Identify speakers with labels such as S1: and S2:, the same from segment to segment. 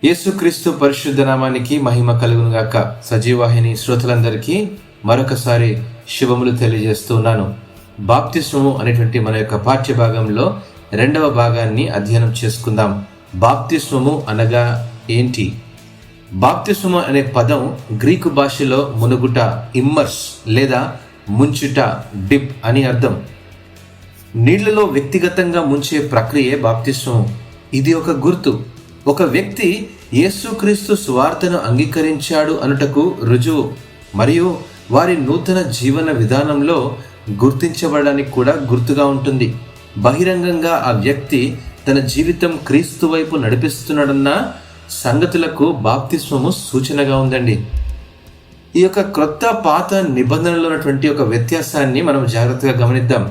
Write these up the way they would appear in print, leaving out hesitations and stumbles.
S1: యేసుక్రీస్తు పరిశుద్ధ నామానికి మహిమ కలుగును గాక. సజీవాహిని శ్రోతలందరికీ మరొకసారి శుభములు తెలియజేస్తున్నాను. బాప్తిస్మము అనేటువంటి మన యొక్క పాఠ్య భాగంలో రెండవ భాగాన్ని అధ్యయనం చేసుకుందాం. బాప్తిస్మము అనగా ఏంటి? బాప్తిస్మము అనే పదం గ్రీకు భాషలో మునుగుట, ఇమ్మర్స్ లేదా ముంచుట, డిప్ అని అర్థం. నీళ్లలో వ్యక్తిగతంగా ముంచే ప్రక్రియే బాప్తిస్మము. ఇది ఒక గుర్తు. ఒక వ్యక్తి యేసుక్రీస్తు సువార్తను అంగీకరించాడు అనుటకు రుజువు, మరియు వారి నూతన జీవన విధానంలో గుర్తించబడడానికి కూడా గుర్తుగా ఉంటుంది. బహిరంగంగా ఆ వ్యక్తి తన జీవితం క్రీస్తు వైపు నడిపిస్తున్నాడన్న సంగతులకు బాప్తిస్మము సూచనగా ఉందండి. ఈ యొక్క క్రొత్త పాత నిబంధనలో ఉన్నటువంటి ఒక వ్యత్యాసాన్ని మనం జాగ్రత్తగా గమనిద్దాం.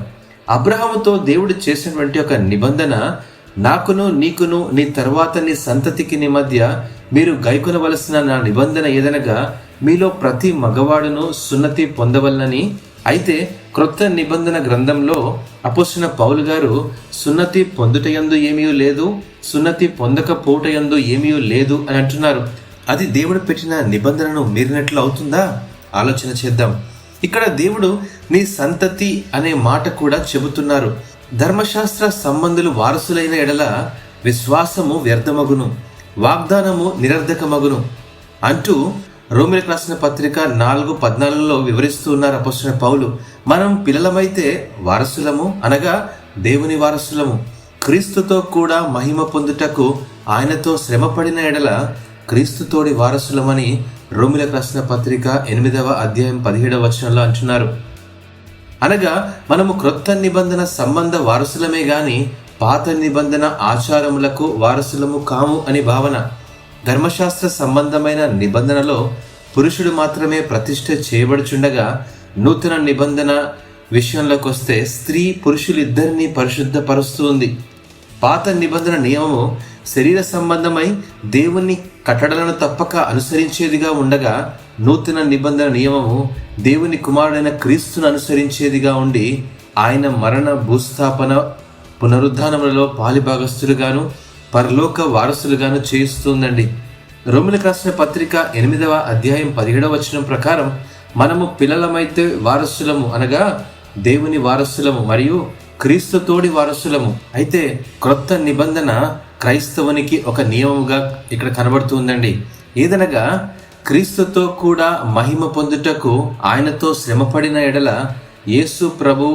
S1: అబ్రహాముతో దేవుడు చేసినటువంటి ఒక నిబంధన, నాకును నీకును నీ తర్వాత నీ సంతతికి నీ మధ్య మీరు గైకొనవలసిన నా నిబంధన ఏదనగా మీలో ప్రతి మగవాడును సున్నతి పొందవలనని. అయితే క్రొత్త నిబంధన గ్రంథంలో అపోస్తలుడైన పౌలు గారు సున్నతి పొందుటయందు ఏమీ లేదు, సున్నతి పొందకపోవటయందు ఏమీ లేదు అని అంటున్నారు. అది దేవుడు పెట్టిన నిబంధనను మీరినట్లు అవుతుందా? ఆలోచన చేద్దాం. ఇక్కడ దేవుడు నీ సంతతి అనే మాట కూడా చెబుతున్నారు. ధర్మశాస్త్ర సంబంధులు వారసులైన ఎడల విశ్వాసము వ్యర్థమగును, వాగ్దానము నిరర్ధకమగును అంటూ రోమీయులకు రాసిన పత్రిక 4:14 వివరిస్తూ ఉన్నారు అపోస్తలుడైన పౌలు. మనం పిల్లలమైతే వారసులము, అనగా దేవుని వారసులము. క్రీస్తుతో కూడా మహిమ పొందుటకు ఆయనతో శ్రమపడిన ఎడల క్రీస్తుతోడి వారసులమని రోమీయులకు రాసిన పత్రిక 8:17 అంటున్నారు. అనగా మనము క్రొత్త నిబంధన సంబంధ వారసులమే గాని పాత నిబంధన ఆచారములకు వారసులము కాము అని భావన. ధర్మశాస్త్ర సంబంధమైన నిబంధనలో పురుషుడు మాత్రమే ప్రతిష్ఠ చేయబడుచుండగా, నూతన నిబంధన విషయంలోకి వస్తే స్త్రీ పురుషులిద్దరినీ పరిశుద్ధపరుస్తూ ఉంది. పాత నిబంధన నియమము శరీర సంబంధమై దేవుని కట్టడలను తప్పక అనుసరించేదిగా ఉండగా, నూతన నిబంధన నియమము దేవుని కుమారుడైన క్రీస్తును అనుసరించేదిగా ఉండి ఆయన మరణ, భూస్థాపన, పునరుద్ధానములలో పాలిభాగస్తులుగాను పరలోక వారసులుగాను చేయిస్తుందండి. రోమీయులకు రాసిన పత్రిక 8:17 ప్రకారం మనము పిల్లలమైతే వారసులము, అనగా దేవుని వారసులము మరియు క్రీస్తుతోడి వారసులము. అయితే క్రొత్త నిబంధన క్రైస్తవునికి ఒక నియమముగా ఇక్కడ కనబడుతుందండి. ఏదనగా క్రీస్తుతో కూడా మహిమ పొందుటకు ఆయనతో శ్రమపడిన ఎడల యేసు ప్రభు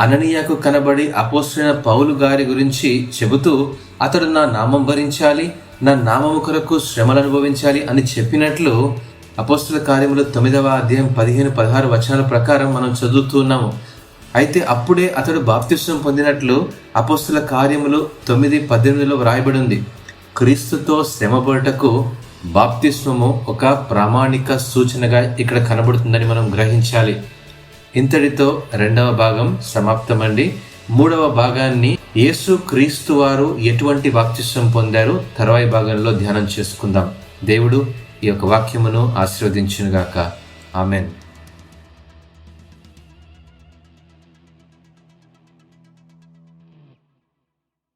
S1: అననీయకు కనబడి అపోస్తలుడైన పౌలు గారి గురించి చెబుతూ, అతడు నా నామం భరించాలి, నా నామము కొరకు శ్రమలు అనుభవించాలి అని చెప్పినట్లు అపోస్తలుల కార్యములు 9:15-16 ప్రకారం మనం చదువుతున్నాము. అయితే అప్పుడే అతడు బాప్తిస్మం పొందినట్లు అపోస్తలుల కార్యములు 9:18 వ్రాయబడి ఉంది. క్రీస్తుతో శ్రమపడుటకు బాప్తిస్మము ఒక ప్రామాణిక సూచనగా ఇక్కడ కనబడుతుందని మనం గ్రహించాలి. ఇంతటితో రెండవ భాగం సమాప్తమండి. మూడవ భాగాన్ని యేసు క్రీస్తు వారు ఎటువంటి బాప్తిస్మం పొందారు తర్వాయి భాగంలో ధ్యానం చేసుకుందాం. దేవుడు ఈ యొక్క వాక్యమును ఆశీర్వదించునుగాక. ఆమెన్.